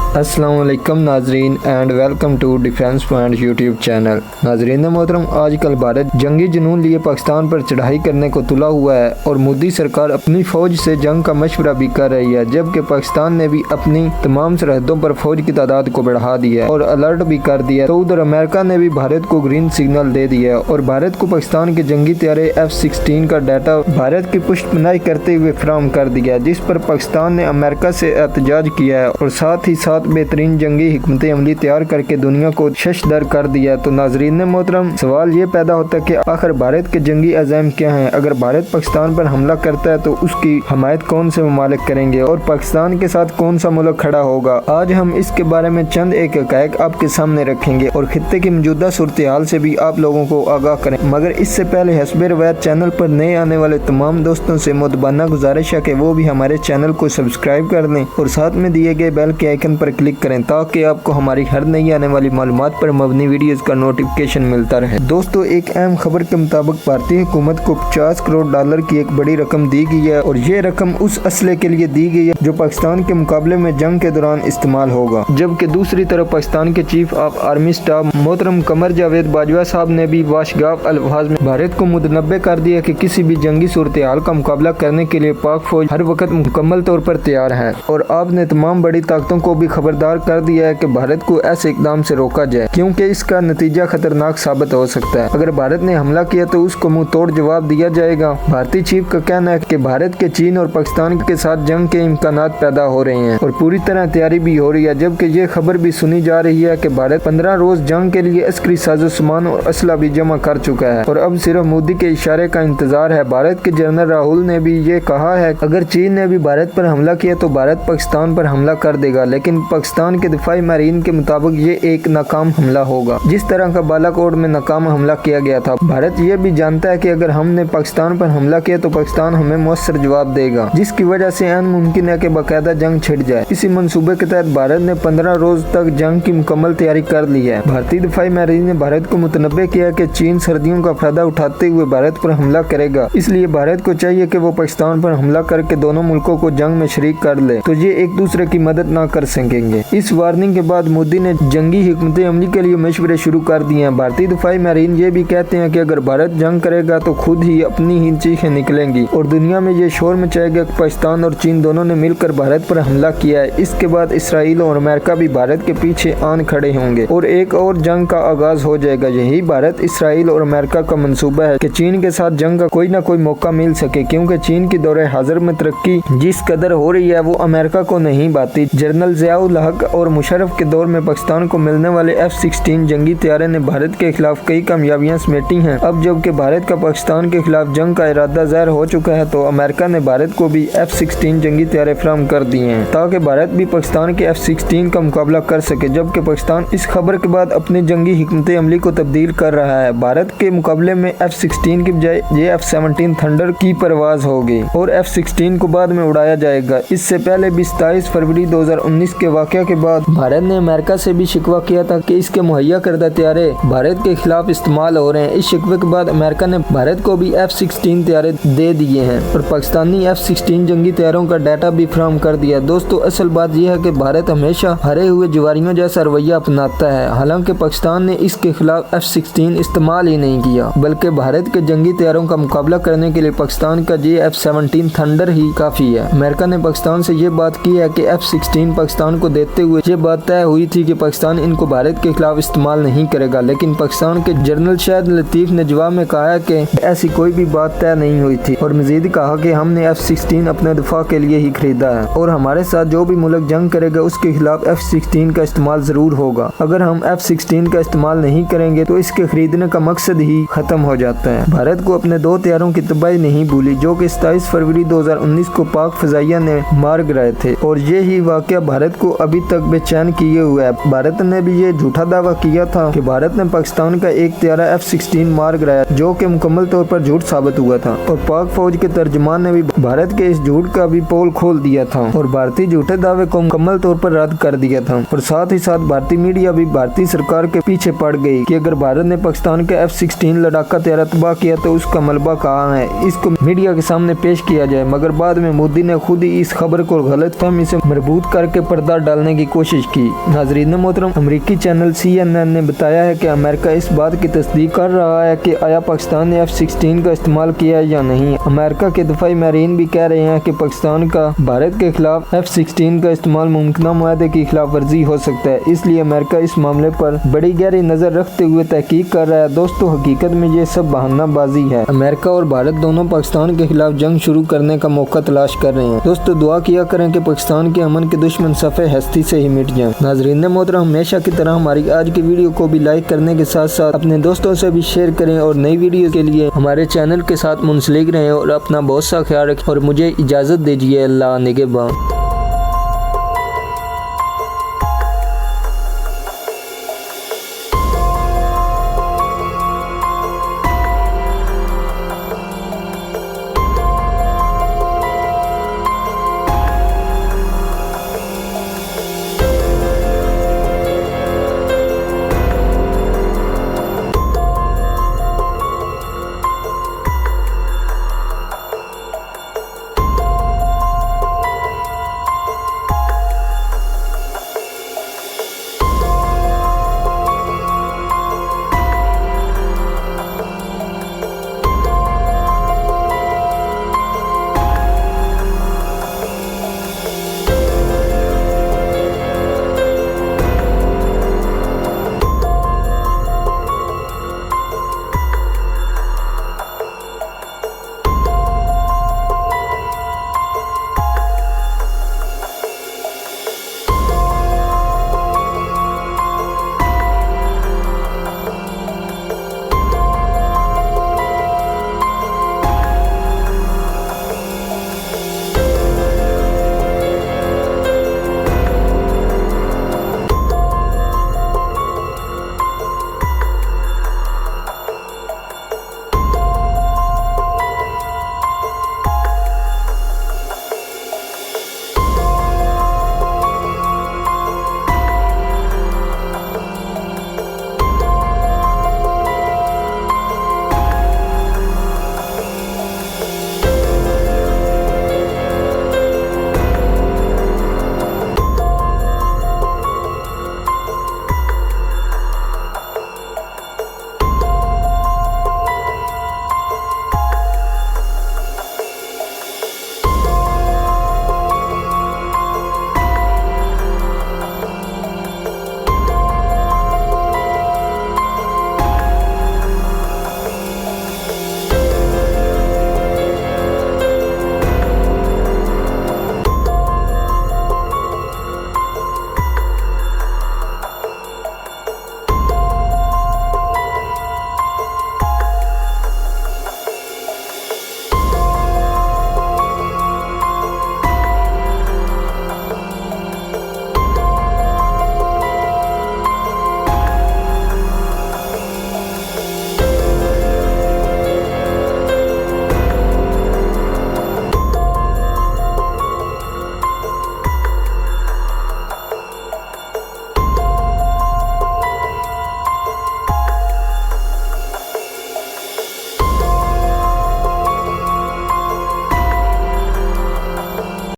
अस्सलाम वालेकुम नाजरीन and welcome to defence point YouTube channel. नाजरीन मोहतरम, आजकल भारत जंगी जुनून लिए पाकिस्तान पर चढ़ाई करने को तुला हुआ है और मोदी सरकार अपनी फौज से जंग का मशवरा भी कर रही है, जबकि पाकिस्तान ने भी अपनी तमाम सरहदों पर फौज की तादाद को बढ़ा दिया है और अलर्ट भी कर दिया। तो उधर अमेरिका ने भी भारत को ग्रीन सिग्नल दे दिया है और भारत को पाकिस्तान के जंगी तैयारे F-16 का डाटा भारत की पुष्टपनाही करते हुए फराहम कर दिया, जिस पर पाकिस्तान ने अमेरिका से एहतजाज किया है और साथ ही साथ बेहतरीन जंगी हिकमत अमली तैयार करके दुनिया को शशदर कर दिया। तो नाजरीन मोहतरम, सवाल ये पैदा होता है कि आखिर भारत के जंगी अज़ैम क्या हैं? अगर भारत पाकिस्तान पर हमला करता है तो उसकी हमायत कौन से ममालिक करेंगे और पाकिस्तान के साथ कौन सा मुल्क खड़ा होगा? आज हम इसके बारे में चंद एक हक़ाइक़ आपके सामने रखेंगे और खित्ते की मौजूदा सूरत हाल से भी आप लोगों को आगाह करें। मगर इससे पहले हस्बे रवायत चैनल पर नए आने वाले तमाम दोस्तों से मुतबाना गुजारिश है कि वो भी हमारे चैनल को सब्सक्राइब कर लें और साथ में दिए गए बेल के आइकन पर क्लिक करें ताकि आपको हमारी हर नई आने वाली मालूमात पर मबनी वीडियोस का नोटिफिकेशन मिलता रहे। दोस्तों, एक अहम खबर के मुताबिक भारतीय हुकूमत को $50 करोड़ की एक बड़ी रकम दी गई है और ये रकम उस असले के लिए दी गई है जो पाकिस्तान के मुकाबले में जंग के दौरान इस्तेमाल होगा। जबकि दूसरी तरफ पाकिस्तान के चीफ ऑफ आर्मी स्टाफ मोहतरम कमर जावेद बाजवा साहब ने भी वाशगाफ अल्फाज में भारत को मुतनब्बे कर दिया कि किसी भी जंगी सूरत हाल का मुकाबला करने के लिए पाक फौज हर वक्त मुकम्मल तौर पर तैयार है और आपने तमाम बड़ी ताकतों को भी खबरदार कर दिया है कि भारत को ऐसे इकदाम से रोका जाए, क्योंकि इसका नतीजा खतरनाक साबित हो सकता है। अगर भारत ने हमला किया तो उसको मुंह तोड़ जवाब दिया जाएगा। भारतीय चीफ का कहना है कि भारत के चीन और पाकिस्तान के साथ जंग के इम्कानात पैदा हो रहे हैं और पूरी तरह तैयारी भी हो रही है, जबकि ये खबर भी सुनी जा रही है कि भारत 15 रोज जंग के लिए अस्करी साजो-सामान और असला भी जमा कर चुका है और अब सिर्फ मोदी के इशारे का इंतजार है। भारत के जनरल राहुल ने भी ये कहा है अगर चीन ने भी भारत पर हमला किया तो भारत पाकिस्तान पर हमला कर देगा, लेकिन पाकिस्तान के दिफाई मारीन के मुताबिक ये एक नाकाम हमला होगा, जिस तरह का बालाकोट में नाकाम हमला किया गया था। भारत ये भी जानता है कि अगर हमने पाकिस्तान पर हमला किया तो पाकिस्तान हमें मुअस्सर जवाब देगा, जिसकी वजह से अन मुमकिन है कि बाकायदा जंग छिड़ जाए। इसी मंसूबे के तहत भारत ने 15 रोज तक जंग की मुकम्मल तैयारी कर ली है। भारतीय दिफाई मारीन ने भारत को मुतनब्बे किया कि चीन सर्दियों का फायदा उठाते हुए भारत पर हमला करेगा, इसलिए भारत को चाहिए कि वो पाकिस्तान पर हमला करके दोनों मुल्कों को जंग में शरीक कर ले, तो ये एक दूसरे की मदद न कर सकेंगे। इस वार्निंग के बाद मोदी ने जंगी हिकमत अमली के लिए मशवरे शुरू कर दिए हैं। भारतीय दिफाई मारीन ये भी कहते हैं कि अगर भारत जंग करेगा तो खुद ही अपनी ही चीखें निकलेंगी और दुनिया में ये शोर मचाएगा कि पाकिस्तान और चीन दोनों ने मिलकर भारत पर हमला किया है। इसके बाद इसराइल और अमेरिका भी भारत के पीछे आन खड़े होंगे और एक और जंग का आगाज हो जाएगा। यही भारत, इसराइल और अमेरिका का मंसूबा है कि चीन के साथ जंग का कोई ना कोई मौका मिल सके, क्योंकि चीन की दौरे हाजिर में तरक्की जिस कदर हो रही है वो अमेरिका को नहीं बाती। जनरल ज़ियाउल हक और मुशर्रफ के दौर में पाकिस्तान को मिलने वाले F-16 जंगी तैयारे ने भारत के खिलाफ कई कामयाबियां समेटी हैं। अब जबकि भारत का पाकिस्तान के खिलाफ जंग का इरादा ज़ाहिर हो चुका है तो अमेरिका ने भारत को भी F-16 जंगी तैयारे फराहम कर दिए हैं ताकि भारत भी पाकिस्तान के F-16 का मुकाबला कर सके। जबकि पाकिस्तान इस खबर के बाद अपनी जंगी हिकमत अमली को तब्दील कर रहा है। भारत के मुकाबले में F-16 की बजाय ये F-17 थंडर की परवाज होगी और F-16 को बाद में उड़ाया जाएगा। इससे पहले 27 फरवरी 2019 के वाक़या के बाद भारत ने अमेरिका से भी शिकवा किया था कि इसके मुहैया करदा तैयारे भारत के खिलाफ इस्तेमाल हो रहे हैं। इस शिकवे के बाद अमेरिका ने भारत को भी F-16 तैयारे दे दिए हैं और पाकिस्तानी F-16 जंगी तैयारों का डाटा भी फराहम कर दिया। दोस्तों, असल बात यह है कि भारत हमेशा हरे हुए जवारियों जैसा रवैया अपनाता है। हालांकि पाकिस्तान ने इसके खिलाफ F-16 इस्तेमाल ही नहीं किया, बल्कि भारत के जंगी तैयारों का मुकाबला करने के लिए पाकिस्तान का ये F-17 थंडर ही काफी है। अमेरिका ने पाकिस्तान से ये बात की है कि F-16 पाकिस्तान को देते हुए ये बात तय हुई थी कि पाकिस्तान इनको भारत के खिलाफ इस्तेमाल नहीं करेगा, लेकिन पाकिस्तान के जनरल शाहिद लतीफ ने जवाब में कहा है कि ऐसी कोई भी बात तय नहीं हुई थी और मजीद कहा कि हमने F-16 अपने दिफा के लिए ही खरीदा है और हमारे साथ जो भी मुल्क जंग करेगा उसके खिलाफ F-16 का इस्तेमाल जरूर होगा। अगर हम F-16 का इस्तेमाल नहीं करेंगे तो इसके खरीदने का मकसद ही खत्म हो जाता है। भारत को अपने 2 तैयारों की तबाही नहीं भूली जो कि 27 फरवरी 2019 को पाक फजाइया ने मार गिराए थे और ये ही वाकया भारत को अभी तक बेचैन किए हुए है। भारत ने भी ये झूठा दावा किया था कि भारत ने पाकिस्तान का एक तैयारा F-16 मार गिराया, जो कि मुकम्मल तौर पर झूठ साबित हुआ था और पाक फौज के तर्जुमान ने भी भारत के इस झूठ का भी पोल खोल दिया था और भारतीय झूठे दावे को मुकम्मल तौर पर रद्द कर दिया था। और साथ ही साथ भारतीय मीडिया भी भारतीय सरकार के पीछे पड़ गई कि अगर भारत ने पाकिस्तान के F-16 लड़ाका तैयारा तबाह किया तो उसका मलबा कहाँ है, इसको मीडिया के सामने पेश किया जाए। मगर बाद में मोदी ने खुद ही इस खबर को गलत फहमी से मरबूत करके पर्दा मार डालने की कोशिश की। नाज़रीन मोहतरम, अमेरिकी चैनल CNN ने बताया है कि अमेरिका इस बात की तस्दीक कर रहा है कि आया पाकिस्तान ने F-16 का इस्तेमाल किया या नहीं। अमेरिका के दफाई माहिरीन भी कह रहे हैं कि पाकिस्तान का भारत के खिलाफ F-16 का इस्तेमाल मुमकिन मुआहदे की खिलाफ वर्जी हो सकता है, इसलिए अमेरिका इस मामले पर बड़ी गहरी नजर रखते हुए तहकीक कर रहा है। दोस्तों, हकीकत में ये सब बहानाबाजी है। अमेरिका और भारत दोनों पाकिस्तान के खिलाफ जंग शुरू करने का मौका तलाश कर रहे हैं। दोस्तों, दुआ किया करें कि पाकिस्तान के अमन के दुश्मन सफ़े हस्ती से ही मिट जाएं। नाज़रीन मोहतरम, हमेशा की तरह हमारी आज की वीडियो को भी लाइक करने के साथ साथ अपने दोस्तों से भी शेयर करें और नई वीडियो के लिए हमारे चैनल के साथ मुंसलिक रहें और अपना बहुत सा ख्याल रखें और मुझे इजाज़त दीजिए। अल्लाह निगहबान।